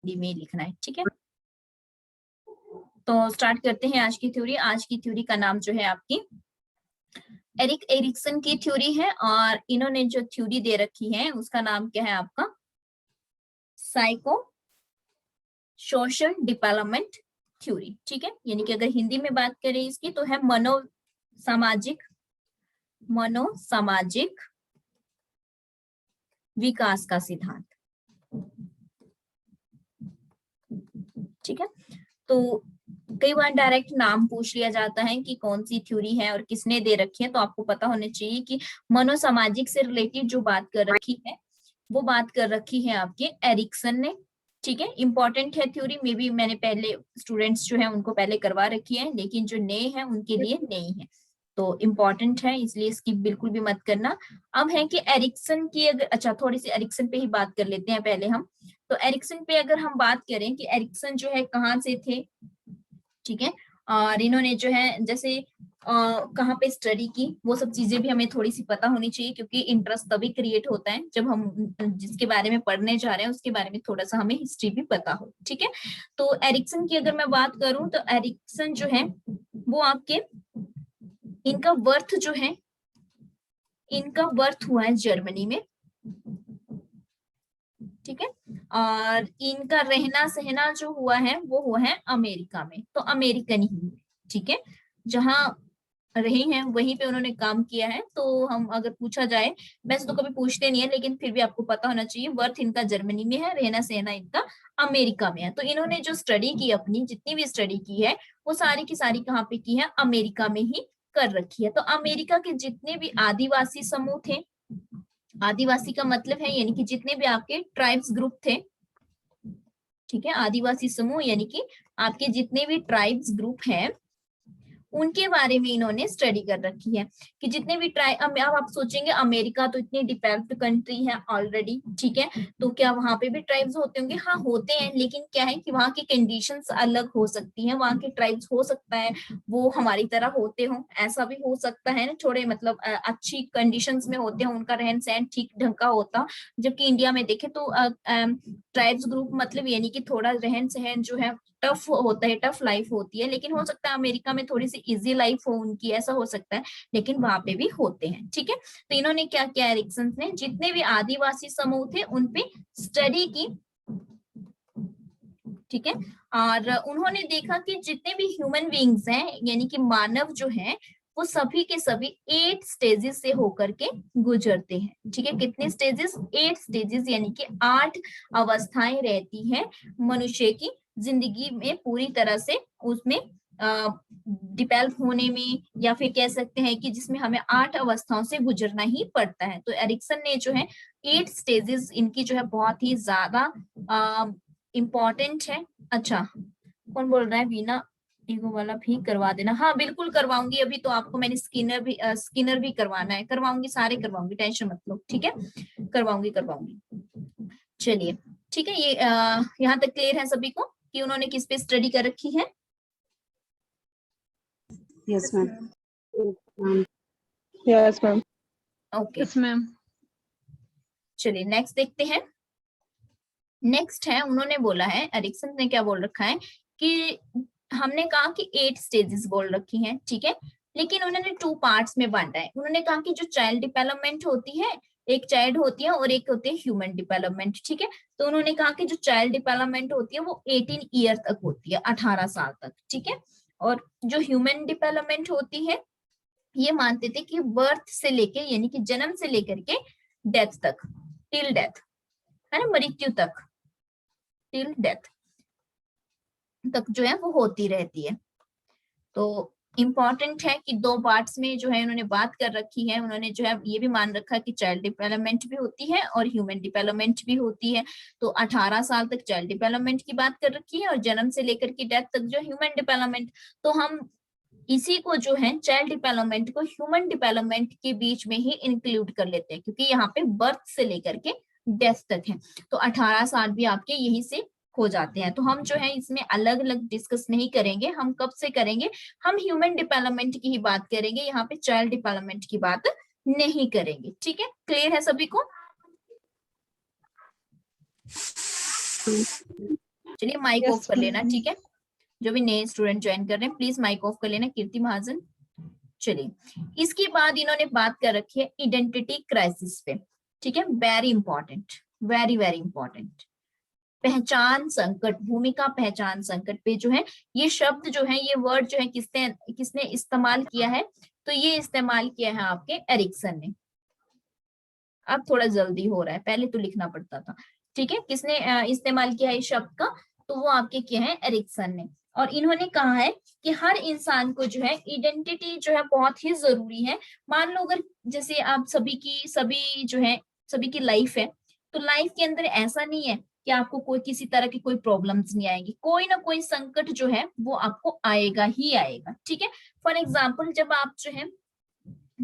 हिंदी में लिखना है, ठीक है। तो स्टार्ट करते हैं आज की थ्योरी। आज की थ्योरी का नाम जो है आपकी एरिक एरिक्सन की थ्योरी है, और इन्होंने जो थ्योरी दे रखी है उसका नाम क्या है आपका साइको सोशल डेवलपमेंट थ्योरी, ठीक है। यानी कि अगर हिंदी में बात करें इसकी तो है मनोसामाजिक विकास का सिद्धांत, ठीक है। तो कई बार डायरेक्ट नाम पूछ लिया जाता है कि कौन सी थ्योरी है और किसने दे रखी है, तो आपको पता होना चाहिए कि मनोसामाजिक से रिलेटेड जो बात कर रखी है वो बात कर रखी है आपके एरिक्सन ने, ठीक है। इंपॉर्टेंट है थ्योरी, मे बी मैंने पहले स्टूडेंट्स जो है उनको पहले करवा रखी है, लेकिन जो नए हैं उनके लिए नहीं है, तो इम्पोर्टेंट है, इसलिए इसकी बिल्कुल भी मत करना। अब है कि एरिक्सन की अगर, अच्छा थोड़ी सी एरिक्सन पे ही बात कर लेते हैं पहले हम। तो एरिक्सन पे अगर हम बात करें कि एरिक्सन जो है कहाँ से थे, ठीक है, और इन्होंने जो है जैसे कहाँ पे स्टडी की, वो सब चीजें भी हमें थोड़ी सी पता होनी चाहिए, क्योंकि इंटरेस्ट तभी क्रिएट होता है जब हम जिसके बारे में पढ़ने जा रहे हैं उसके बारे में थोड़ा सा हमें हिस्ट्री भी पता हो, ठीक है। तो एरिक्सन की अगर मैं बात करूं तो एरिक्सन जो है वो आपके, इनका बर्थ जो है, इनका बर्थ हुआ है जर्मनी में, ठीक है, और इनका रहना सहना जो हुआ है वो हुआ है अमेरिका में, तो अमेरिकन ही, ठीक है, जहां रहे हैं वहीं पे उन्होंने काम किया है। तो हम अगर पूछा जाए, वैसे तो कभी पूछते नहीं है, लेकिन फिर भी आपको पता होना चाहिए, बर्थ इनका जर्मनी में है, रहना सहना इनका अमेरिका में है। तो इन्होंने जो स्टडी की, अपनी जितनी भी स्टडी की है वो सारी की सारी कहाँ पे की है, अमेरिका में ही कर रखी है। तो अमेरिका के जितने भी आदिवासी समूह थे, आदिवासी का मतलब है यानी कि जितने भी आपके ट्राइब्स ग्रुप थे, ठीक है, आदिवासी समूह यानी कि आपके जितने भी ट्राइब्स ग्रुप हैं उनके बारे में इन्होंने स्टडी कर रखी है कि जितने भी ट्राइब, अब आप सोचेंगे अमेरिका तो इतनी डेवलप्ड कंट्री है ऑलरेडी, ठीक है, तो क्या वहां पे भी ट्राइब्स होते होंगे? हाँ होते हैं, लेकिन क्या है कि वहाँ की कंडीशंस अलग हो सकती हैं, वहाँ के ट्राइब्स हो सकता है वो हमारी तरह होते हो, ऐसा भी हो सकता है ना, थोड़े मतलब अच्छी कंडीशंस में होते हैं, उनका रहन सहन ठीक ढंग का होता, जबकि इंडिया में देखे तो ट्राइब्स ग्रुप मतलब यानी कि थोड़ा रहन सहन जो है टफ होता है, टफ लाइफ होती है, लेकिन हो सकता है अमेरिका में थोड़ी सी इजी लाइफ हो उनकी, ऐसा हो सकता है, लेकिन वहां पे भी होते हैं, ठीक है। तो इन्होंने क्या किया, एरिक्सन ने जितने भी आदिवासी समूह थे उनपे स्टडी की, ठीक है, और उन्होंने देखा कि जितने भी ह्यूमन बींग्स हैं यानी कि मानव जो है वो सभी के सभी 8 स्टेजेस से होकर के गुजरते हैं, ठीक है। कितने स्टेजेस? 8 स्टेजेस, यानी कि 8 अवस्थाएं रहती हैं मनुष्य की जिंदगी में पूरी तरह से, उसमें डिवेल्प होने में, या फिर कह सकते हैं कि जिसमें हमें 8 अवस्थाओं से गुजरना ही पड़ता है। तो एरिक्सन ने जो है 8 स्टेजेस इनकी जो है बहुत ही ज्यादा इम्पोर्टेंट है। अच्छा कौन बोल रहा है? वीना ईगो वाला भी करवा देना। हाँ बिल्कुल करवाऊंगी, अभी तो आपको मैंने स्किनर भी करवाना है, करवाऊंगी, सारे करवाऊंगी, टेंशन मत लो, ठीक है, करवाऊंगी करवाऊंगी। चलिए ठीक है, ये यहाँ तक क्लियर है सभी को कि उन्होंने किस पे स्टडी कर रखी है? Yes ma'am. Yes ma'am. Okay yes ma'am. चलिए नेक्स्ट देखते हैं। नेक्स्ट है, उन्होंने बोला है, एरिक्सन ने क्या बोल रखा है कि हमने कहा कि 8 स्टेजेस बोल रखी हैं, ठीक है, लेकिन उन्होंने 2 पार्ट्स में बांटा है। उन्होंने कहा कि जो चाइल्ड डेवलपमेंट होती है, एक चाइल्ड होती है और एक होती है ह्यूमन डेवलपमेंट, ठीक है। तो उन्होंने कहा कि जो चाइल्ड डेवलपमेंट होती है वो 18 ईयर तक होती है, 18 साल तक, ठीक है, और जो ह्यूमन डेवलपमेंट होती है ये मानते थे कि बर्थ से लेके यानी कि जन्म से लेकर के डेथ तक, टिल डेथ, है ना, मृत्यु तक, टिल डेथ तक जो है वो होती रहती है। तो इम्पॉर्टेंट है कि 2 पार्ट्स में जो है उन्होंने बात कर रखी है। उन्होंने जो है ये भी मान रखा है कि चाइल्ड डेवलपमेंट भी होती है और ह्यूमन डेवलपमेंट भी होती है। तो 18 साल तक चाइल्ड डेवलपमेंट की बात कर रखी है और जन्म से लेकर के डेथ तक जो ह्यूमन डेवलपमेंट। तो हम इसी को जो है चाइल्ड डेवलपमेंट को ह्यूमन डेवलपमेंट के बीच में ही इंक्लूड कर लेते हैं, क्योंकि यहाँ पे बर्थ से लेकर के डेथ तक है। तो 18 साल भी आपके यही से हो जाते हैं। तो हम जो है इसमें अलग अलग डिस्कस नहीं करेंगे, हम कब से करेंगे, हम ह्यूमन डेवलपमेंट की ही बात करेंगे, यहाँ पे चाइल्ड डेवलपमेंट की बात नहीं करेंगे, ठीक है, क्लियर है सभी को? चलिए माइक Yes, ऑफ कर लेना, ma'am. ठीक है। जो भी नए स्टूडेंट ज्वाइन कर रहे हैं प्लीज माइक ऑफ कर लेना। कीर्ति महाजन। चलिए इसके बाद इन्होंने बात कर रखी है आइडेंटिटी क्राइसिस पे, ठीक है। Very important, very very important. पहचान संकट, भूमिका पहचान संकट पे जो है ये शब्द जो है, ये वर्ड जो है किसने किसने इस्तेमाल किया है, तो ये इस्तेमाल किया है आपके एरिक्सन ने। अब थोड़ा जल्दी हो रहा है, पहले तो लिखना पड़ता था, ठीक है। किसने इस्तेमाल किया है इस शब्द का, तो वो आपके किया है एरिक्सन ने। और इन्होंने कहा है कि हर इंसान को जो है आइडेंटिटी जो है बहुत ही जरूरी है। मान लो अगर जैसे आप सभी जो है सभी की लाइफ है, तो लाइफ के अंदर ऐसा नहीं है कि आपको कोई किसी तरह की कोई प्रॉब्लम्स नहीं आएगी, कोई ना कोई संकट जो है वो आपको आएगा ही आएगा, ठीक है। फॉर एग्जाम्पल जब आप जो है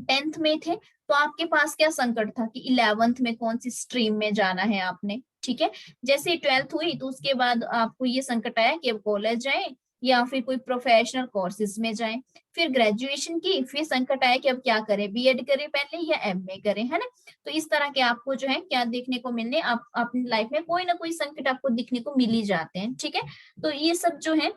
10th में थे, तो आपके पास क्या संकट था कि 11th में कौन सी स्ट्रीम में जाना है आपने, ठीक है। जैसे 12th हुई तो उसके बाद आपको ये संकट आया कि अब कॉलेज जाए या फिर कोई प्रोफेशनल कोर्सेज में जाएं। फिर ग्रेजुएशन की, फिर संकट आया कि अब क्या करें, बीएड करें पहले या एमए करें, है ना। तो इस तरह के आपको जो है क्या देखने को मिलने, आप अपनी लाइफ में कोई ना कोई संकट आपको दिखने को मिल ही जाते हैं, ठीक है। तो ये सब जो है,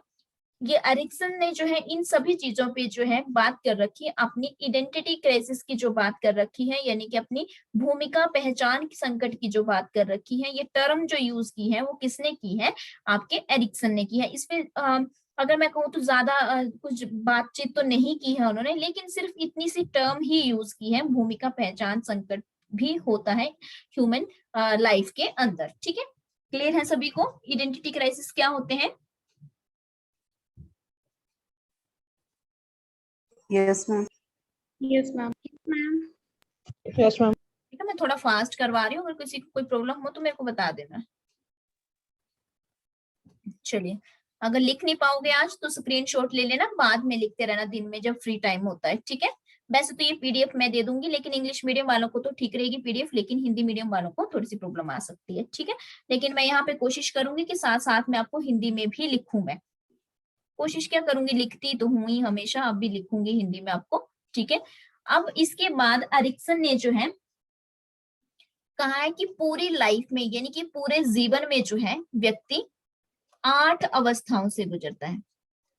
ये एरिक्सन ने जो है इन सभी चीजों पे जो है बात कर रखी है, अपनी आइडेंटिटी क्राइसिस की जो बात कर रखी है, यानी कि अपनी भूमिका पहचान संकट की जो बात कर रखी है। ये टर्म जो यूज की है वो किसने की है, आपके एरिक्सन ने की है। इसमें अगर मैं कहूँ तो ज्यादा कुछ बातचीत तो नहीं की है उन्होंने, लेकिन सिर्फ इतनी सी टर्म ही यूज की है, भूमिका पहचान संकट भी होता है ह्यूमन लाइफ के अंदर, ठीक है। क्लियर है सभी को आइडेंटिटी क्राइसिस क्या होते हैं? Yes, ma'am. Yes, ma'am. Ma'am. Yes, ma'am. ठीक है, मैं थोड़ा फास्ट करवा रही हूँ, अगर किसी को कोई प्रॉब्लम हो तो मेरे को बता देना। चलिए, अगर लिख नहीं पाओगे आज तो स्क्रीनशॉट ले लेना, बाद में लिखते रहना दिन में जब फ्री टाइम होता है, ठीक है। वैसे तो ये पीडीएफ मैं दे दूंगी, लेकिन इंग्लिश मीडियम वालों को तो ठीक रहेगी पीडीएफ, लेकिन हिंदी मीडियम वालों को थोड़ी सी प्रॉब्लम आ सकती है, ठीक है। लेकिन मैं यहाँ पे कोशिश करूंगी कि साथ साथ में आपको हिंदी में भी लिखूं। मैं कोशिश क्या करूंगी, लिखती तो हूँ ही हमेशा, अब भी लिखूंगी हिंदी में आपको, ठीक है। अब इसके बाद एरिक्सन ने जो है कहा है कि पूरी लाइफ में, यानी कि पूरे जीवन में जो है व्यक्ति 8 अवस्थाओं से गुजरता है।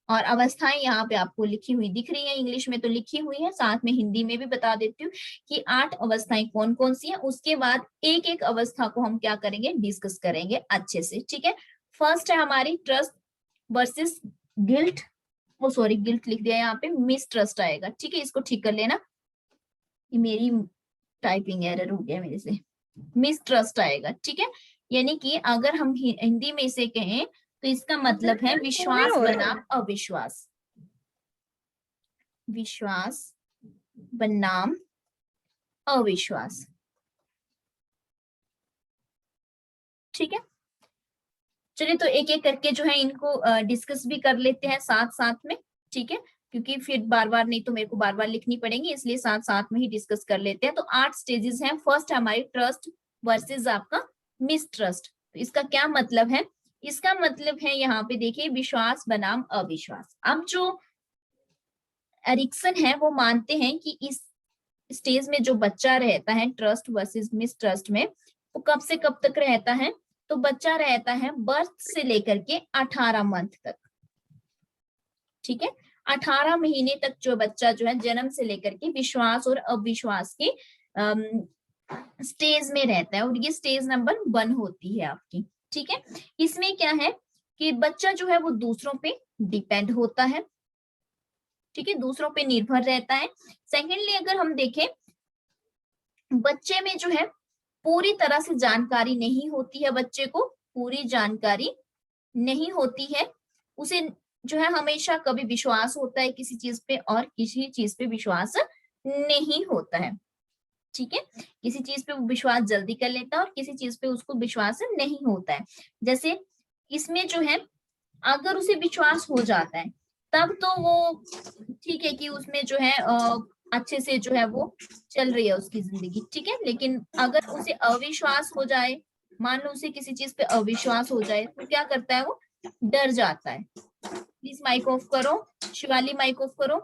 और अवस्थाएं यहाँ पे आपको लिखी हुई दिख रही है, इंग्लिश में तो लिखी हुई है, साथ में हिंदी में भी बता देती हूँ कि 8 अवस्थाएं कौन कौन सी है। उसके बाद एक एक अवस्था को हम क्या करेंगे, डिस्कस करेंगे अच्छे से, ठीक है। फर्स्ट है हमारी ट्रस्ट वर्सेस गिल्ट, ओ सॉरी गिल्ट लिख दिया यहाँ पे, मिस ट्रस्ट आएगा, ठीक है। इसको ठीक कर लेना, ये मेरी टाइपिंग एरर हो गया मेरे से, मिस ट्रस्ट आएगा, ठीक है। यानी कि अगर हम हिंदी में इसे कहें तो इसका मतलब है विश्वास बनाम अविश्वास, विश्वास बनाम अविश्वास, ठीक है। चलिए तो एक एक करके जो है इनको डिस्कस भी कर लेते हैं साथ साथ में, ठीक है। क्योंकि फिर बार बार नहीं तो मेरे को बार बार लिखनी पड़ेगी, इसलिए साथ साथ में ही डिस्कस कर लेते हैं। तो 8 स्टेजेस हैं। फर्स्ट है हमारी ट्रस्ट वर्सेस आपका मिसट्रस्ट। तो इसका क्या मतलब है, इसका मतलब है यहाँ पे देखिए विश्वास बनाम अविश्वास। अब जो एरिक्सन है वो मानते हैं कि इस स्टेज में जो बच्चा रहता है ट्रस्ट वर्सेस मिसट्रस्ट में, वो कब से कब तक रहता है, तो बच्चा रहता है बर्थ से लेकर के 18 मंथ तक, ठीक है। 18 महीने तक जो बच्चा जो है जन्म से लेकर के विश्वास और अविश्वास के स्टेज में रहता है, और ये स्टेज नंबर 1 होती है आपकी, ठीक है। इसमें क्या है कि बच्चा जो है वो दूसरों पे डिपेंड होता है, ठीक है, दूसरों पे निर्भर रहता है। सेकेंडली अगर हम देखें, बच्चे में जो है पूरी तरह से जानकारी नहीं होती है, बच्चे को पूरी जानकारी नहीं होती है, उसे जो है हमेशा कभी विश्वास होता है किसी चीज पे और किसी चीज पे विश्वास नहीं होता है, ठीक है। किसी चीज पे वो विश्वास जल्दी कर लेता है और किसी चीज पे उसको विश्वास नहीं होता है। जैसे इसमें जो है अगर उसे विश्वास हो जाता है तब तो वो ठीक है कि उसमें जो है अच्छे से जो है वो चल रही है उसकी जिंदगी, ठीक है। लेकिन अगर उसे अविश्वास हो जाए, मान लो उसे किसी चीज पे अविश्वास हो जाए, तो क्या करता है वो, डर जाता है। प्लीज माइक ऑफ करो, शिवाली माइक ऑफ करो,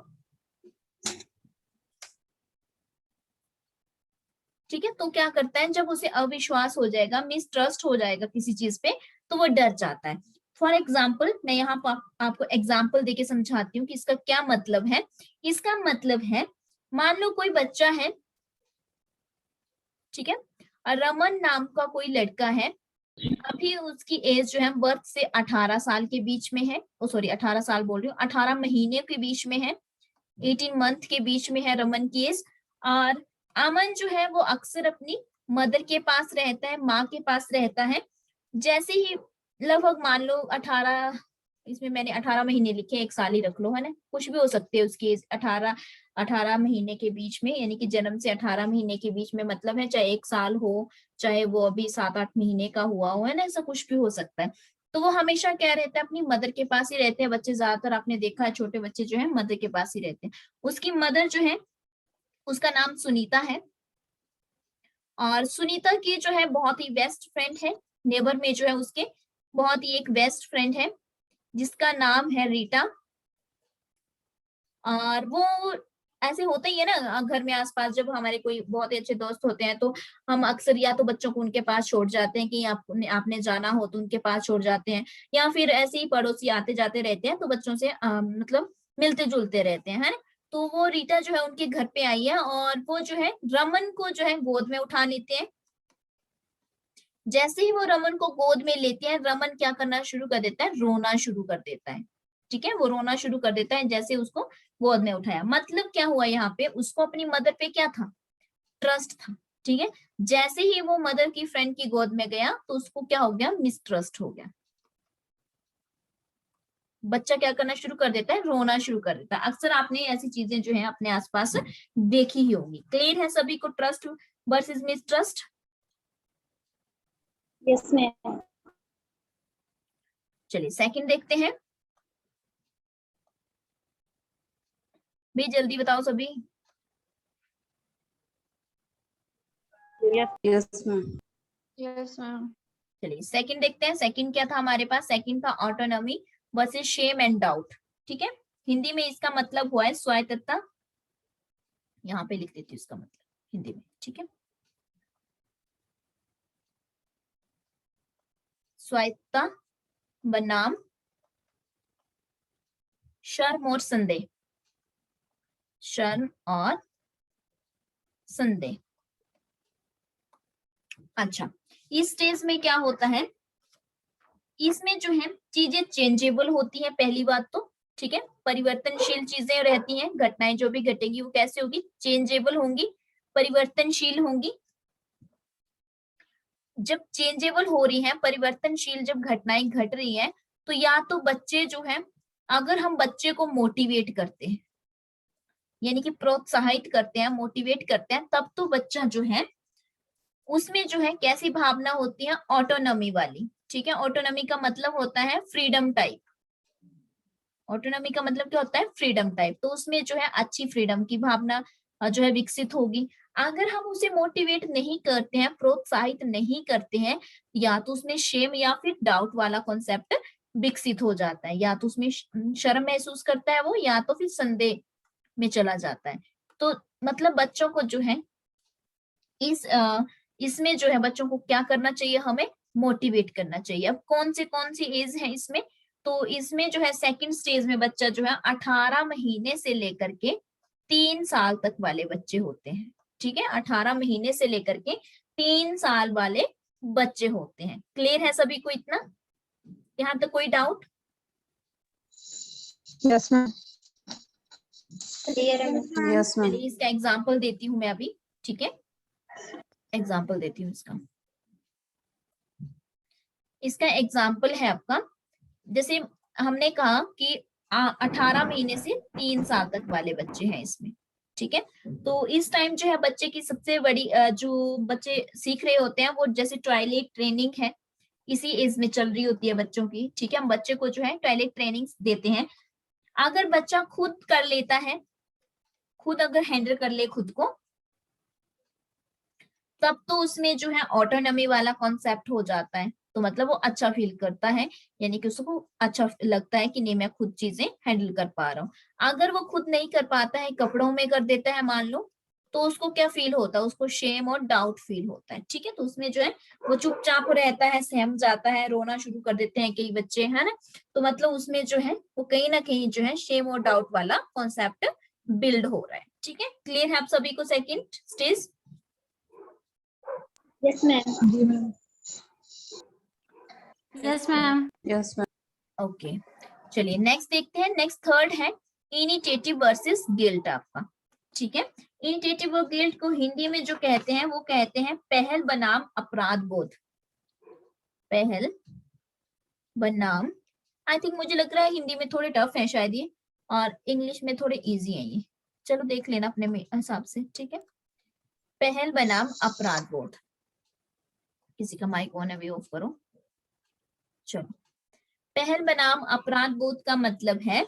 ठीक है। तो क्या करता है, जब उसे अविश्वास हो जाएगा, मिसट्रस्ट हो जाएगा किसी चीज पे, तो वो डर जाता है। फॉर एग्जाम्पल मैं यहाँ पर आपको एग्जाम्पल देके समझाती हूँ कि इसका क्या मतलब है। इसका मतलब है, मान लो कोई बच्चा है, ठीक है, रमन नाम का कोई लड़का है, अभी उसकी एज जो है बर्थ से 18 साल के बीच में है, ओ सॉरी 18 साल बोल रही हूँ, 18 महीने के बीच में है, 18 मंथ के बीच में है रमन की एज। और अमन जो है वो अक्सर अपनी मदर के पास रहता है, माँ के पास रहता है। जैसे ही लगभग मान लो 18, इसमें मैंने 18 महीने लिखे, 1 साल ही रख लो, है ना, कुछ भी हो सकते हैं उसकी एज, 18 महीने के बीच में, यानी कि जन्म से 18 महीने के बीच में, मतलब है चाहे 1 साल हो, चाहे वो अभी 7-8 महीने का हुआ हो, है ना, ऐसा कुछ भी हो सकता है। तो वो हमेशा क्या रहता है, अपनी मदर के पास ही रहते हैं बच्चे, ज्यादातर आपने देखा है छोटे बच्चे जो है मदर के पास ही रहते हैं। उसकी मदर जो है उसका नाम सुनीता है, और सुनीता की जो है बहुत ही बेस्ट फ्रेंड है, नेबर में जो है उसके बहुत ही एक बेस्ट फ्रेंड है जिसका नाम है रीटा। और वो ऐसे होता ही है ना घर में आसपास, जब हमारे कोई बहुत ही अच्छे दोस्त होते हैं तो हम अक्सर या तो बच्चों को उनके पास छोड़ जाते हैं कि आपने जाना हो तो उनके पास छोड़ जाते हैं, या फिर ऐसे ही पड़ोसी आते जाते रहते हैं तो बच्चों से मतलब मिलते जुलते रहते हैं, है ना। तो वो रीटा जो है उनके घर पे आई है, और वो जो है रमन को जो है गोद में उठा लेते हैं। जैसे ही वो रमन को गोद में लेते हैं, रमन क्या करना शुरू कर देता है, रोना शुरू कर देता है, ठीक है, वो रोना शुरू कर देता है जैसे उसको गोद में उठाया। मतलब क्या हुआ यहाँ पे, उसको अपनी मदर पे क्या था, ट्रस्ट था, ठीक है। जैसे ही वो मदर की फ्रेंड की गोद में गया तो उसको क्या हो गया, मिसट्रस्ट हो गया। बच्चा क्या करना शुरू कर देता है, रोना शुरू कर देता है। अक्सर आपने ऐसी चीजें जो है अपने आसपास देखी ही होगी। क्लियर है सभी को, trust versus mistrust? Yes, ma'am. चलिए सेकंड देखते हैं, भी जल्दी बताओ सभी। Yes, ma'am. Yes, ma'am. चलिए सेकंड देखते हैं। सेकंड क्या था हमारे पास, सेकंड था autonomy versus shame and doubt, ठीक है। हिंदी में इसका मतलब हुआ है स्वायत्तता, यहाँ पे लिख देती हूँ इसका मतलब हिंदी में, ठीक है। स्वायत्तता बनाम शर्म और संदेह, शर्म और संदेह। अच्छा, इस स्टेज में क्या होता है, इसमें जो है चीजें चेंजेबल होती है पहली बात तो, ठीक है, परिवर्तनशील चीजें रहती हैं, घटनाएं जो भी घटेगी वो कैसे होगी, चेंजेबल होंगी, परिवर्तनशील होंगी। जब चेंजेबल हो रही है, परिवर्तनशील जब घटनाएं घट रही है, तो या तो बच्चे जो है, अगर हम बच्चे को मोटिवेट करते हैं, यानी कि प्रोत्साहित करते हैं, मोटिवेट करते हैं, तब तो बच्चा जो है उसमें जो है कैसी भावना होती है, ऑटोनॉमी वाली, ठीक है। ऑटोनॉमी का मतलब होता है फ्रीडम टाइप, ऑटोनॉमी का मतलब क्या होता है, फ्रीडम टाइप। तो उसमें जो है अच्छी फ्रीडम की भावना जो है विकसित होगी। अगर हम उसे मोटिवेट नहीं करते हैं, प्रोत्साहित नहीं करते हैं, या तो उसमें शेम या फिर डाउट वाला कॉन्सेप्ट विकसित हो जाता है, या तो उसमें शर्म महसूस करता है वो, या तो फिर संदेह में चला जाता है। तो मतलब बच्चों को जो है इस इसमें जो है बच्चों को क्या करना चाहिए, हमें मोटिवेट करना चाहिए। अब कौन सी एज है इसमें, तो इसमें जो है सेकंड स्टेज में बच्चा जो है 18 महीने से लेकर के 3 साल तक वाले बच्चे होते हैं, ठीक है। 18 महीने से लेकर के 3 साल वाले बच्चे होते हैं। क्लियर है सभी को इतना, यहाँ तक कोई डाउट? Yes, ma'am. क्लियर है? Yes, ma'am. चलिए इसका एग्जाम्पल देती हूँ मैं अभी, ठीक है, एग्जाम्पल देती हूँ इसका। इसका एग्जाम्पल है आपका, जैसे हमने कहा कि 18 महीने से 3 साल तक वाले बच्चे हैं इसमें, ठीक है। तो इस टाइम जो है बच्चे की सबसे बड़ी जो बच्चे सीख रहे होते हैं वो जैसे टॉयलेट ट्रेनिंग है, इसी एज में चल रही होती है बच्चों की, ठीक है। हम बच्चे को जो है टॉयलेट ट्रेनिंग देते हैं। अगर बच्चा खुद कर लेता है, खुद अगर हैंडल कर ले खुद को, तब तो उसमें जो है ऑटोनॉमी वाला कॉन्सेप्ट हो जाता है। तो मतलब वो अच्छा फील करता है, यानी कि उसको अच्छा लगता है कि नहीं मैं खुद चीजें हैंडल कर पा रहा हूँ। अगर वो खुद नहीं कर पाता है, कपड़ों में कर देता है मान लो, तो उसको क्या फील होता है, उसको शेम और डाउट फील होता है, ठीक है। तो उसमें जो है वो चुपचाप रहता है, सहम जाता है, रोना शुरू कर देते हैं कई बच्चे, है ना। तो मतलब उसमें जो है वो कहीं ना कहीं जो है शेम और डाउट वाला कॉन्सेप्ट बिल्ड हो रहा है, ठीक है। क्लियर है आप सभी को सेकंड स्टेज? Yes, ma'am. जी ma'am. Yes, ma'am. Yes ma'am. Okay, चलिए नेक्स्ट देखते हैं। नेक्स्ट थर्ड है इनिशिएटिव वर्सेस गिल्ट आपका, ठीक है। इनिशिएटिव और गिल्ट को हिंदी में जो कहते हैं वो कहते हैं पहल बनाम अपराध बोध। पहल बनाम, आई थिंक मुझे लग रहा है हिंदी में थोड़े टफ है शायद ये, और इंग्लिश में थोड़े इजी है ये, चलो देख लेना अपने हिसाब से, ठीक है। पहल बनाम अपराध बोध। किसी का माइक ऑन है वे ऑफ करो। चलो, पहल बनाम अपराध बोध का मतलब है,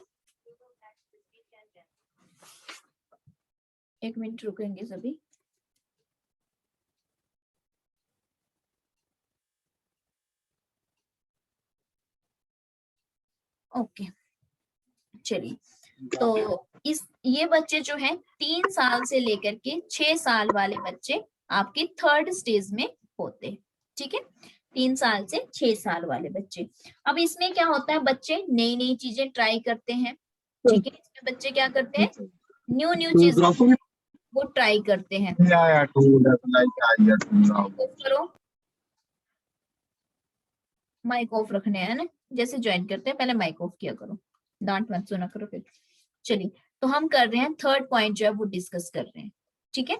एक मिनट रुकेंगे सभी। ओके, चलिए। तो ये बच्चे जो हैं 3 साल से लेकर के 6 साल वाले बच्चे आपके थर्ड स्टेज में होते हैं, ठीक है। 3 साल से 6 साल वाले बच्चे। अब इसमें क्या होता है, बच्चे नई नई चीजें ट्राई करते हैं, ठीक है। इसमें बच्चे क्या करते हैं, न्यू न्यू चीजें वो ट्राई करते हैं। करो, माइक ऑफ रखने हैं ना, जैसे ज्वाइन करते हैं पहले माइक ऑफ किया करो, डांट मत सुना करो फिर। चलिए, तो हम कर रहे हैं थर्ड पॉइंट जो है वो डिस्कस कर रहे हैं, ठीक है।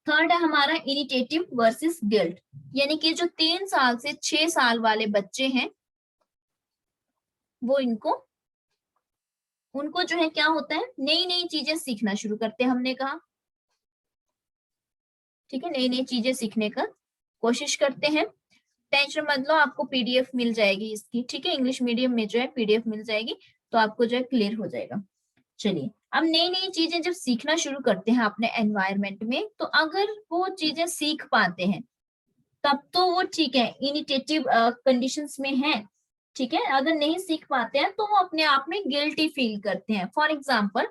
थर्ड है हमारा इनिशिएटिव वर्सेस गिल्ट, यानी कि जो 3 साल से 6 साल वाले बच्चे हैं वो उनको जो है क्या होता है, नई नई चीजें सीखना शुरू करते हैं, हमने कहा, ठीक है। नई नई चीजें सीखने का कोशिश करते हैं। टेंशन मत लो, आपको पीडीएफ मिल जाएगी इसकी, ठीक है। इंग्लिश मीडियम में जो है पीडीएफ मिल जाएगी, तो आपको जो है क्लियर हो जाएगा। चलिए, अब नई नई चीजें जब सीखना शुरू करते हैं अपने एनवायरनमेंट में, तो अगर वो चीजें सीख पाते हैं तब तो वो ठीक है, इनिशिएटिव कंडीशंस में है, ठीक है। अगर नहीं सीख पाते हैं तो वो अपने आप में गिल्टी फील करते हैं। फॉर एग्जाम्पल,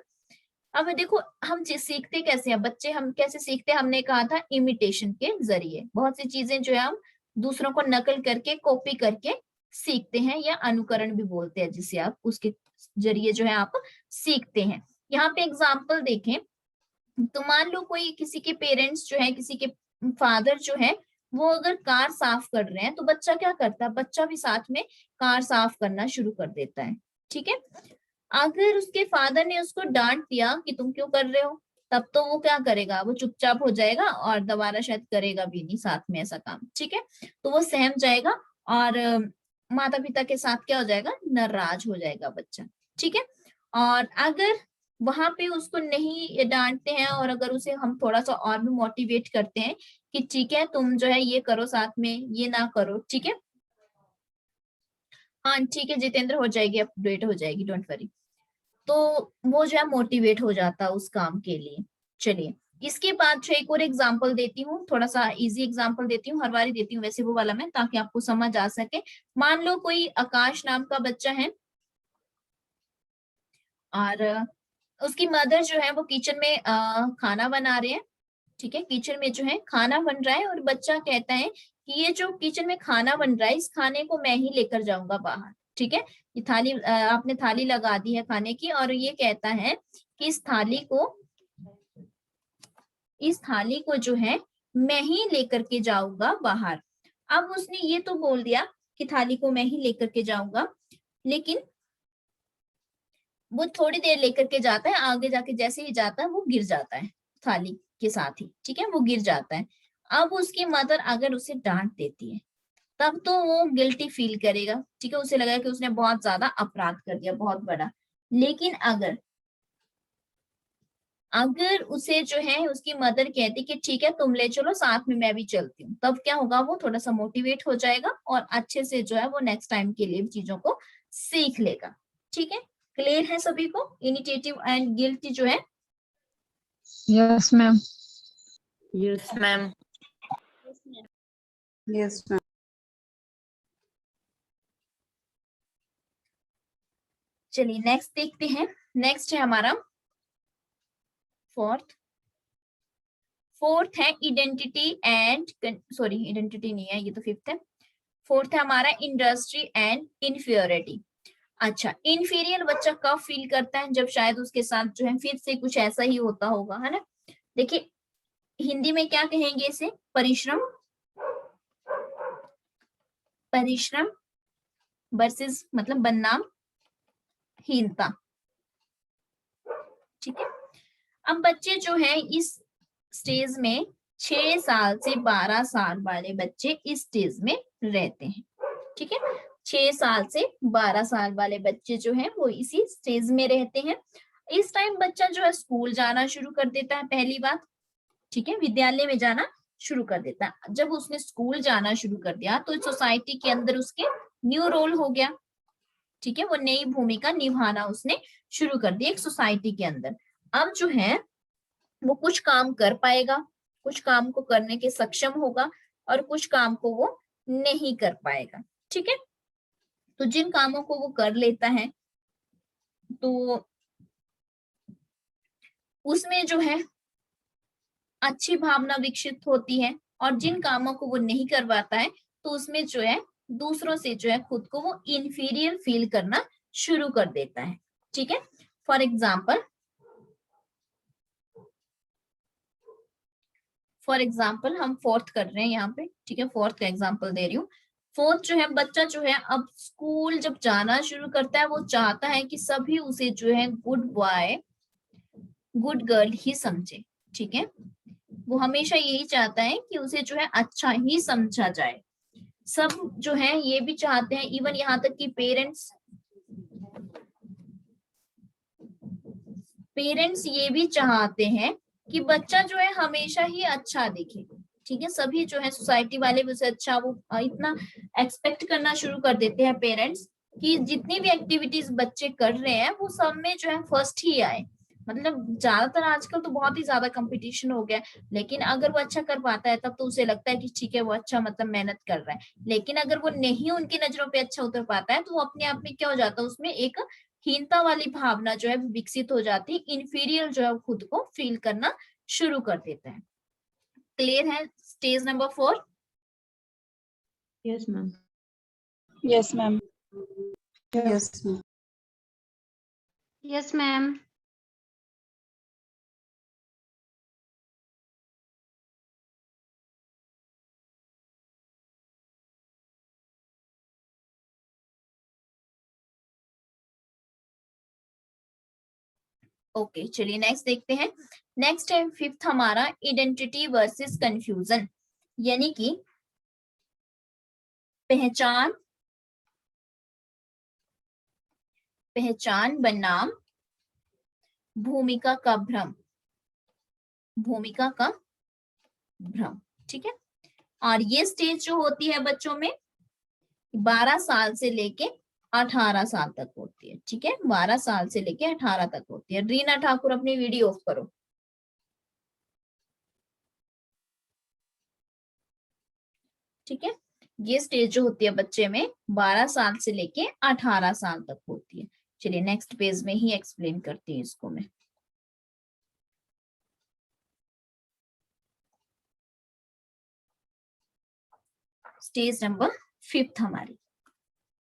अब देखो हम सीखते कैसे हैं, बच्चे हम कैसे सीखते हैं, हमने कहा था इमिटेशन के जरिए। बहुत सी चीजें जो है हम दूसरों को नकल करके, कॉपी करके सीखते हैं, या अनुकरण भी बोलते हैं जिसे आप, उसके जरिए जो है आप सीखते हैं। यहाँ पे एग्जाम्पल देखें तो मान लो कोई किसी के पेरेंट्स जो है, किसी के फादर जो है, वो अगर कार साफ कर रहे हैं तो बच्चा क्या करता है, बच्चा भी साथ में कार साफ करना शुरू कर देता है, ठीक है। अगर उसके फादर ने उसको डांट दिया कि तुम क्यों कर रहे हो, तब तो वो क्या करेगा, वो चुपचाप हो जाएगा और दोबारा शायद करेगा भी नहीं साथ में ऐसा काम, ठीक है। तो वो सहम जाएगा और माता पिता के साथ क्या हो जाएगा, नाराज हो जाएगा बच्चा, ठीक है। और अगर वहां पे उसको नहीं डांटते हैं और अगर उसे हम थोड़ा सा और भी मोटिवेट करते हैं कि ठीक है तुम जो है ये करो साथ में, ये ना करो, ठीक है। हाँ ठीक है जितेंद्र, हो जाएगी, अपडेट हो जाएगी, डोंट वरी। तो वो जो है मोटिवेट हो जाता है उस काम के लिए। चलिए, इसके बाद जो एक और एग्जांपल देती हूँ, थोड़ा सा इजी एग्जांपल देती हूँ, हर बार देती हूँ वैसे वो वाला मैं, ताकि आपको समझ आ सके। मान लो कोई आकाश नाम का बच्चा है और उसकी मदर जो है वो किचन में खाना बना रहे हैं, ठीक है। किचन में जो है खाना बन रहा है और बच्चा कहता है कि ये जो किचन में खाना बन रहा है इस खाने को मैं ही लेकर जाऊंगा बाहर, ठीक है। ये थाली आपने थाली लगा दी है खाने की और ये कहता है कि इस थाली को जो है मैं ही लेकर के जाऊंगा बाहर। अब उसने ये तो बोल दिया कि थाली को मैं ही लेकर के जाऊंगा, लेकिन वो थोड़ी देर लेकर के जाता है, आगे जाके जैसे ही जाता है वो गिर जाता है थाली के साथ ही, ठीक है, वो गिर जाता है। अब उसकी मदर अगर उसे डांट देती है तब तो वो गिल्टी फील करेगा, ठीक है, उसे लगेगा कि उसने बहुत ज्यादा अपराध कर दिया, बहुत बड़ा। लेकिन अगर अगर उसे जो है उसकी मदर कहती कि ठीक है तुम ले चलो साथ में मैं भी चलती हूँ, तब क्या होगा, वो थोड़ा सा मोटिवेट हो जाएगा और अच्छे से जो है वो नेक्स्ट टाइम के लिए चीजों को सीख लेगा, ठीक है। क्लियर है सभी को इनिशिएटिव एंड गिल्ट जो है? Yes, ma'am. Yes Ma'am. Yes ma'am. चलिए नेक्स्ट देखते हैं। नेक्स्ट है हमारा फोर्थ, फोर्थ है इडेंटिटी एंड, सॉरी इडेंटिटी नहीं है, ये तो फिफ्थ है। फोर्थ है हमारा इंडस्ट्री एंड इन्फीरियरिटी। अच्छा, इन्फीरियर बच्चा कब फील करता है? जब शायद उसके साथ जो है फिर से कुछ ऐसा ही होता होगा, है ना। देखिए हिंदी में क्या कहेंगे इसे? परिश्रम, परिश्रम वर्सेस मतलब बनाम हीनता, ठीक है। अब बच्चे जो है इस स्टेज में 6 साल से 12 साल वाले बच्चे इस स्टेज में रहते हैं, ठीक है। 6 साल से 12 साल वाले बच्चे जो हैं वो इसी स्टेज में रहते हैं। इस टाइम बच्चा जो है स्कूल जाना शुरू कर देता है, पहली बात, ठीक है, विद्यालय में जाना शुरू कर देता है। जब उसने स्कूल जाना शुरू कर दिया तो सोसाइटी के अंदर उसके न्यू रोल हो गया, ठीक है, वो नई भूमिका निभाना उसने शुरू कर दी एक सोसाइटी के अंदर। अब जो है वो कुछ काम कर पाएगा, कुछ काम को करने के सक्षम होगा और कुछ काम को वो नहीं कर पाएगा, ठीक है। तो जिन कामों को वो कर लेता है तो उसमें जो है अच्छी भावना विकसित होती है, और जिन कामों को वो नहीं कर पाता है तो उसमें जो है दूसरों से जो है खुद को वो इंफीरियर फील करना शुरू कर देता है, ठीक है। फॉर एग्जाम्पल हम फोर्थ कर रहे हैं यहाँ पे, ठीक है, फोर्थ का एग्जाम्पल दे रही हूँ। फोर्थ जो है बच्चा जो है अब स्कूल जब जाना शुरू करता है वो चाहता है कि सभी उसे जो है गुड बॉय गुड गर्ल ही समझे, ठीक है। वो हमेशा यही चाहता है कि उसे जो है अच्छा ही समझा जाए। सब जो है ये भी चाहते हैं, इवन यहाँ तक कि पेरेंट्स ये भी चाहते हैं कि बच्चा जो है हमेशा ही अच्छा दिखे, ठीक है। सभी जो है सोसाइटी वाले भी उसे अच्छा, वो इतना एक्सपेक्ट करना शुरू कर देते हैं पेरेंट्स कि जितनी भी एक्टिविटीज बच्चे कर रहे हैं वो सब में जो है फर्स्ट ही आए। मतलब ज्यादातर आजकल तो बहुत ही ज्यादा कंपटीशन हो गया है, लेकिन अगर वो अच्छा कर पाता है तब तो उसे लगता है कि ठीक है वो अच्छा मतलब मेहनत कर रहा है। लेकिन अगर वो नहीं उनकी नजरों पे अच्छा उतर पाता है तो वो अपने आप में क्या हो जाता है, उसमें एक हीनता वाली भावना जो है विकसित हो जाती है, इंफीरियर जो है खुद को फील करना शुरू कर देता है। क्लियर है stage number 4? Yes, ma'am. Yes, ma'am. Yes, ma'am. Yes, ma'am. Okay चलिए नेक्स्ट देखते हैं। नेक्स्ट है फिफ्थ हमारा इडेंटिटी वर्सेस कंफ्यूजन, यानी कि पहचान, पहचान बनाम भूमिका का भ्रम, भूमिका का भ्रम, ठीक है। और ये स्टेज जो होती है बच्चों में 12 साल से लेके 18 साल तक होती है, ठीक है, 12 साल से लेके 18 तक होती है। रीना ठाकुर अपनी वीडियो ऑफ करो, ठीक है। ये स्टेज जो होती है बच्चे में 12 साल से लेके 18 साल तक होती है। चलिए नेक्स्ट पेज में ही एक्सप्लेन करती हूँ इसको मैं। स्टेज नंबर फिफ्थ हमारी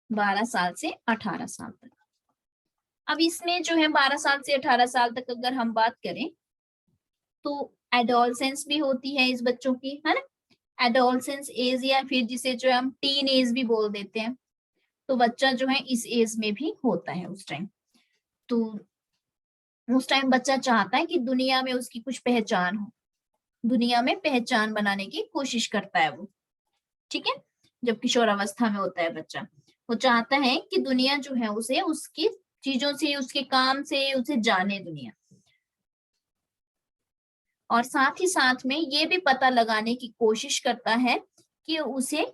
12 साल से 18 साल तक। अब इसमें जो है 12 साल से 18 साल तक अगर हम बात करें तो एडोलसेंस भी होती है इस बच्चों की, है ना। एडोलसेंस एज या फिर जिसे जो हम टीन एज भी बोल देते हैं, तो बच्चा जो है इस एज में भी होता है उस टाइम। तो उस टाइम बच्चा चाहता है कि दुनिया में उसकी कुछ पहचान हो, दुनिया में पहचान बनाने की कोशिश करता है वो, ठीक है। जब किशोरावस्था में होता है बच्चा, वो चाहता है कि दुनिया जो है उसे उसकी चीजों से, उसके काम से उसे जाने दुनिया। और साथ ही साथ में ये भी पता लगाने की कोशिश करता है कि उसे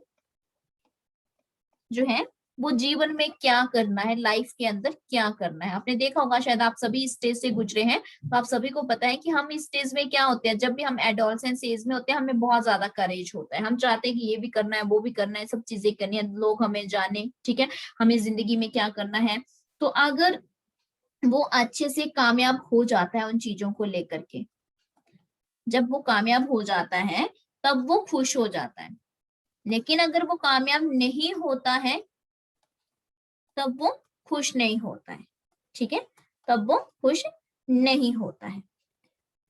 जो है वो जीवन में क्या करना है, लाइफ के अंदर क्या करना है। आपने देखा होगा, शायद आप सभी इस स्टेज से गुजरे हैं, तो आप सभी को पता है कि हम इस स्टेज में क्या होते हैं, जब भी हम एडोलसेंस एज में होते हैं हमें बहुत ज्यादा करेज होता है, हम चाहते हैं कि ये भी करना है वो भी करना है, सब चीजें करनी है, लोग हमें जाने, ठीक है, हमें जिंदगी में क्या करना है। तो अगर वो अच्छे से कामयाब हो जाता है उन चीजों को लेकर के, जब वो कामयाब हो जाता है तब वो खुश हो जाता है, लेकिन अगर वो कामयाब नहीं होता है तब वो खुश नहीं होता है। ठीक है, तब वो खुश नहीं होता है।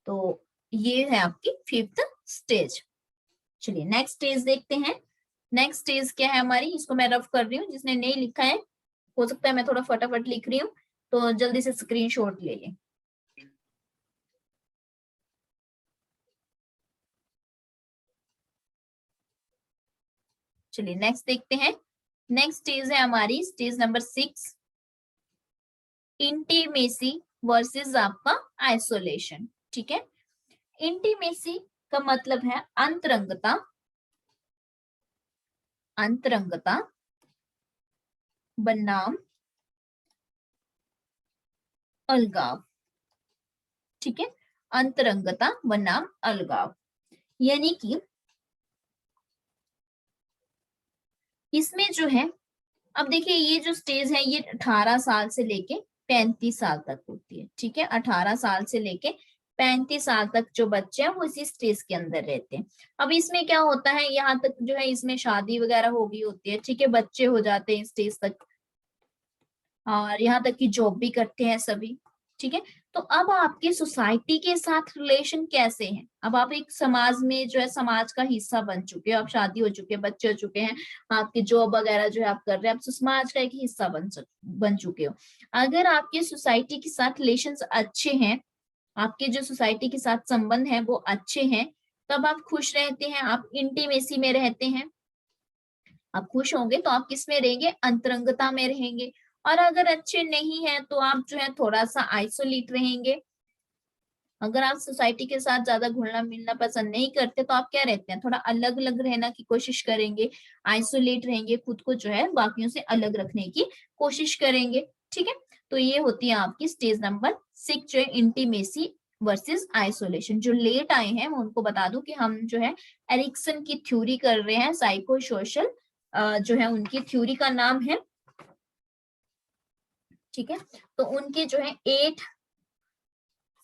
तो ये है आपकी 5th स्टेज। चलिए नेक्स्ट स्टेज देखते हैं। नेक्स्ट स्टेज क्या है हमारी, इसको मैं रफ कर रही हूँ, जिसने नहीं लिखा है हो सकता है मैं थोड़ा फटाफट लिख रही हूँ, तो जल्दी से स्क्रीनशॉट ले लें। चलिए नेक्स्ट देखते हैं। नेक्स्ट स्टेज है हमारी स्टेज नंबर 6, इंटीमेसी वर्सेस आपका आइसोलेशन। ठीक है, इंटीमेसी का मतलब है अंतरंगता, अंतरंगता बनाम अलगाव। ठीक है, अंतरंगता बनाम अलगाव, यानी कि इसमें जो है, अब देखिए ये जो स्टेज है ये 18 साल से लेके 35 साल तक होती है। ठीक है, 18 साल से लेके 35 साल तक जो बच्चे हैं वो इसी स्टेज के अंदर रहते हैं। अब इसमें क्या होता है, यहाँ तक जो है इसमें शादी वगैरह हो गई होती है। ठीक है, बच्चे हो जाते हैं स्टेज तक, और यहाँ तक कि जॉब भी करते हैं सभी। ठीक है, तो अब आपके सोसाइटी के साथ रिलेशन कैसे हैं, अब आप एक समाज में जो है समाज का हिस्सा बन चुके हो, आप शादी हो चुके हैं, बच्चे हो चुके हैं, आपकी जॉब वगैरह जो है आप कर रहे हैं, आप समाज का एक हिस्सा बन चुके हो। अगर आपके सोसाइटी के साथ रिलेशन अच्छे हैं, आपके जो सोसाइटी के साथ संबंध है वो अच्छे हैं, तब आप खुश रहते हैं, आप इंटीमेसी में रहते हैं। आप खुश होंगे तो आप किस में रहेंगे, अंतरंगता में रहेंगे। और अगर अच्छे नहीं है तो आप जो है थोड़ा सा आइसोलेट रहेंगे। अगर आप सोसाइटी के साथ ज्यादा घुलना मिलना पसंद नहीं करते तो आप क्या रहते हैं, थोड़ा अलग अलग रहना की कोशिश करेंगे, आइसोलेट रहेंगे, खुद को जो है बाकियों से अलग रखने की कोशिश करेंगे। ठीक है, तो ये होती है आपकी स्टेज नंबर 6 जो है इंटीमेसी वर्सेस आइसोलेशन। जो लेट आए हैं मैं उनको बता दूं कि हम जो है एरिक्सन की थ्योरी कर रहे हैं, साइको सोशल जो है उनकी थ्योरी का नाम है। ठीक है, तो उनके जो है 8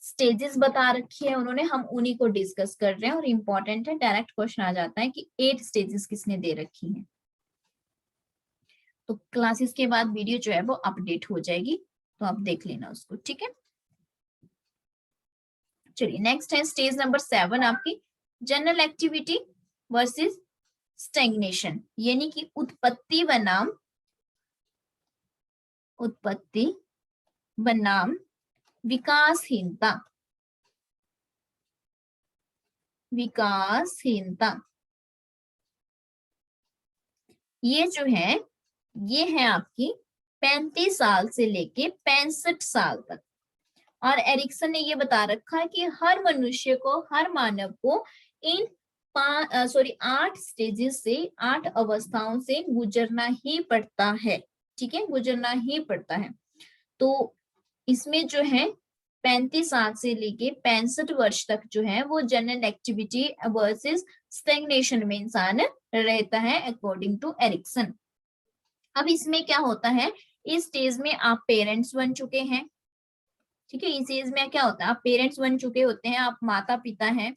स्टेजेस बता रखी है उन्होंने, हम उन्हीं को डिस्कस कर रहे हैं। और इम्पोर्टेंट है, डायरेक्ट क्वेश्चन आ जाता है कि 8 स्टेजेस किसने दे रखी है। तो क्लासेस के बाद वीडियो जो है वो अपडेट हो जाएगी, तो आप देख लेना उसको। ठीक है, चलिए नेक्स्ट है स्टेज नंबर 7 आपकी जनरल एक्टिविटी वर्सेस स्टैग्नेशन, यानी कि उत्पत्ति बनाम विकासहीनता। विकासहीनता ये जो है ये है आपकी 35 साल से लेके 65 साल तक। और एरिक्सन ने ये बता रखा है कि हर मनुष्य को, हर मानव को इन 8 स्टेजेस से, 8 अवस्थाओं से गुजरना ही पड़ता है। ठीक है, गुजरना ही पड़ता है। तो इसमें जो है 35 साल से लेके 65 वर्ष तक जो है वो जनरल एक्टिविटी वर्सेस स्टैग्नेशन में इंसान रहता है अकॉर्डिंग टू एरिक्सन। अब इसमें क्या होता है, इस स्टेज में आप पेरेंट्स बन चुके हैं। ठीक है, इस एज में क्या होता है, आप पेरेंट्स बन चुके होते हैं, आप माता पिता हैं।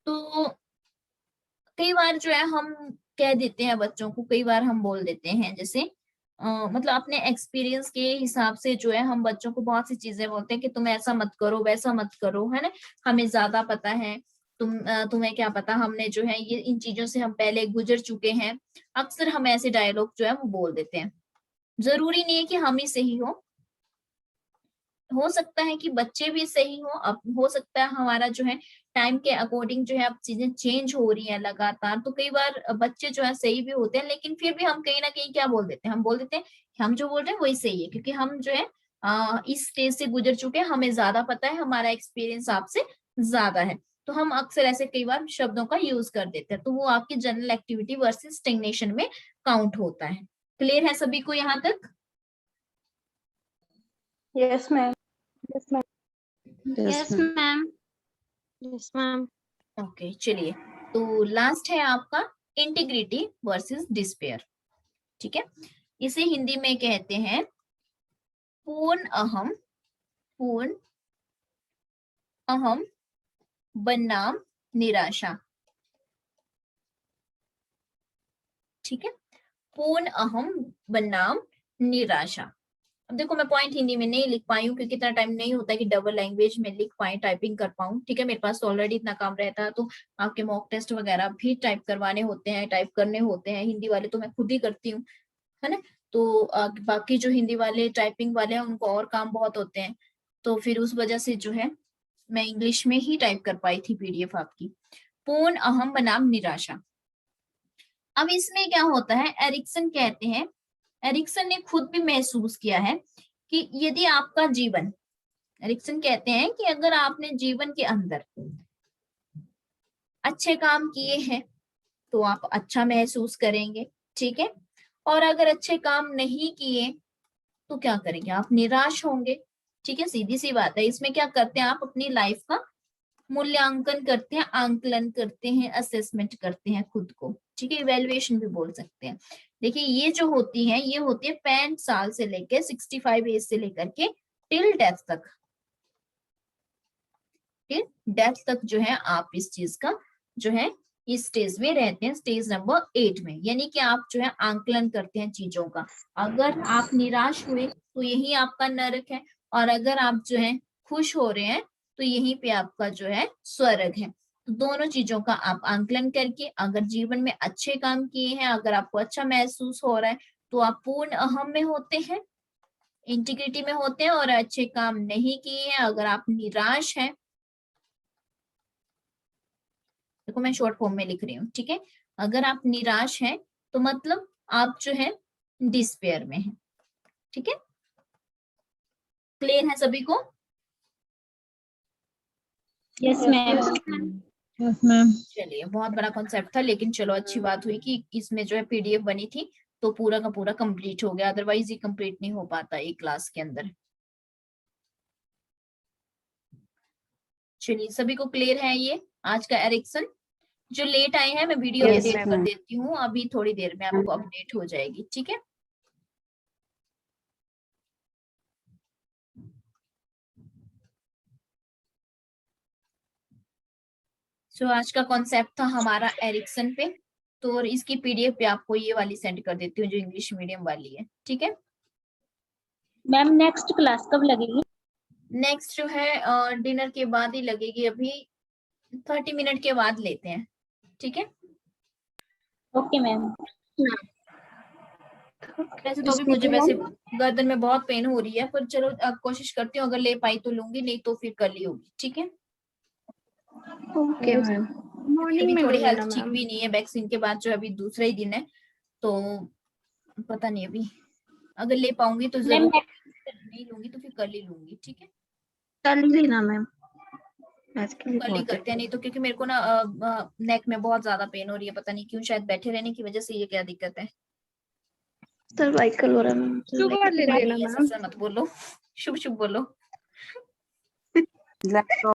तो कई बार जो है हम कह देते हैं बच्चों को, कई बार हम बोल देते हैं जैसे मतलब अपने एक्सपीरियंस के हिसाब से जो है हम बच्चों को बहुत सी चीजें बोलते हैं कि तुम ऐसा मत करो, वैसा मत करो, है ना, हमें ज्यादा पता है, तुम्हें क्या पता, हमने जो है ये इन चीजों से हम पहले गुजर चुके हैं। अक्सर हम ऐसे डायलॉग जो है वो बोल देते हैं। जरूरी नहीं है कि हम ही सही हो सकता है कि बच्चे भी सही हो, अब हो सकता है हमारा जो है टाइम के अकॉर्डिंग जो है अब चीजें चेंज हो रही है लगातार, तो कई बार बच्चे जो है सही भी होते हैं, लेकिन फिर भी हम कहीं ना कहीं क्या बोल देते हैं, हम बोल देते हैं कि हम जो बोल रहे हैं वही सही है, क्योंकि हम जो है इस स्टेज से गुजर चुके हैं, हमें ज्यादा पता है, हमारा एक्सपीरियंस आपसे ज्यादा है। तो हम अक्सर ऐसे कई बार शब्दों का यूज कर देते हैं, तो वो आपकी जनरल एक्टिविटी वर्सेस स्टैग्नेशन में काउंट होता है। क्लियर है सभी को यहाँ तक? Yes, ma'am. Yes, ma'am. Yes, ma'am. Yes, ma'am. Okay चलिए, तो लास्ट है आपका इंटीग्रिटी वर्सेस डिस्पेयर। ठीक है, इसे हिंदी में कहते हैं पूर्ण अहम, पूर्ण अहम बनाम निराशा। ठीक है, पूर्ण अहम बनाम निराशा। अब देखो मैं पॉइंट हिंदी में नहीं लिख पाई हूँ क्योंकि इतना टाइम नहीं होता कि डबल लैंग्वेज में लिख पाए, टाइपिंग कर पाऊँ। ठीक है, मेरे पास तो ऑलरेडी इतना काम रहता है, तो आपके मॉक टेस्ट वगैरह भी टाइप करवाने होते हैं, टाइप करने होते हैं। हिंदी वाले तो मैं खुद ही करती हूँ, है ना। तो बाकी जो हिंदी वाले टाइपिंग वाले हैं उनको और काम बहुत होते हैं, तो फिर उस वजह से जो है मैं इंग्लिश में ही टाइप कर पाई थी पीडीएफ आपकी। पूर्ण अहम बनाम निराशा। अब इसमें क्या होता है, एरिक्सन कहते हैं, एरिक्सन ने खुद भी महसूस किया है कि यदि आपका जीवन, एरिक्सन कहते हैं कि अगर आपने जीवन के अंदर अच्छे काम किए हैं तो आप अच्छा महसूस करेंगे। ठीक है, और अगर अच्छे काम नहीं किए तो क्या करेंगे, आप निराश होंगे। ठीक है, सीधी सी बात है। इसमें क्या करते हैं, आप अपनी लाइफ का मूल्यांकन करते हैं, आंकलन करते हैं, असेसमेंट करते हैं खुद को। ठीक है, इवेल्युएशन भी बोल सकते हैं। देखिए ये जो होती है, ये होती है 65 साल से लेकर 65 एज से लेकर के टिल डेथ तक। टिल डेथ तक जो है आप इस चीज का जो है इस स्टेज में रहते हैं, स्टेज नंबर 8 में। यानी कि आप जो है आंकलन करते हैं चीजों का। अगर आप निराश हुए तो यही आपका नरक है, और अगर आप जो है खुश हो रहे हैं तो यहीं पे आपका जो है स्वर्ग है। तो दोनों चीजों का आप आंकलन करके, अगर जीवन में अच्छे काम किए हैं, अगर आपको अच्छा महसूस हो रहा है, तो आप पूर्ण अहम में होते हैं, इंटीग्रिटी में होते हैं। और अच्छे काम नहीं किए हैं, अगर आप निराश हैं, देखो मैं शॉर्ट फॉर्म में लिख रही हूँ। ठीक है, अगर आप निराश हैं तो मतलब आप जो है डिस्पेयर में हैं। ठीक है, क्लियर है सभी को? Yes ma'am. Yes ma'am. चलिए, बहुत बड़ा कॉन्सेप्ट था, लेकिन चलो अच्छी बात हुई कि इसमें जो है पीडीएफ बनी थी तो पूरा का पूरा कंप्लीट हो गया, अदरवाइज ये कंप्लीट नहीं हो पाता एक क्लास के अंदर। चलिए, सभी को क्लियर है ये आज का एरिक्सन? जो लेट आए हैं मैं वीडियो Yes, अपडेट कर ma'am. देती हूँ, अभी थोड़ी देर में आपको अपडेट हो जाएगी। ठीक है, सो आज का कॉन्सेप्ट था हमारा एरिक्सन पे। तो और इसकी पीडीएफ पे आपको ये वाली सेंड कर देती हूँ जो इंग्लिश मीडियम वाली है। ठीक है, मैम नेक्स्ट क्लास कब लगेगी? नेक्स्ट जो है डिनर के बाद ही लगेगी, अभी 30 मिनट के बाद लेते हैं। ठीक है, ओके मैम। वैसे तो भी मुझे वैसे गर्दन में बहुत पेन हो रही है, पर चलो अब कोशिश करती हूँ, अगर ले पाई तो लूंगी, नहीं तो फिर कल ही होगी। ठीक है, ओके मैम। अभी थोड़ी हेल्थ ठीक भी नहीं है, वैक्सीन के बाद जो अभी दूसरा ही दिन है, तो पता नहीं अभी, अगर ले पाऊंगी तो जरूर, नहीं लूंगी तो फिर कल ही लूंगी। ठीक है, कल ही लेना मैम, आज के लिए कल ही बहुत है। करते हैं, नहीं तो क्योंकि मेरे को ना नेक में बहुत ज्यादा पेन हो रही है, पता नहीं क्यों, शायद बैठे रहने की वजह से ये क्या दिक्कत है। सर्वाइकल हो रहा है मैम। सुबह ले लेना ऐसा मत बोलो, शुभ शुभ बोलो।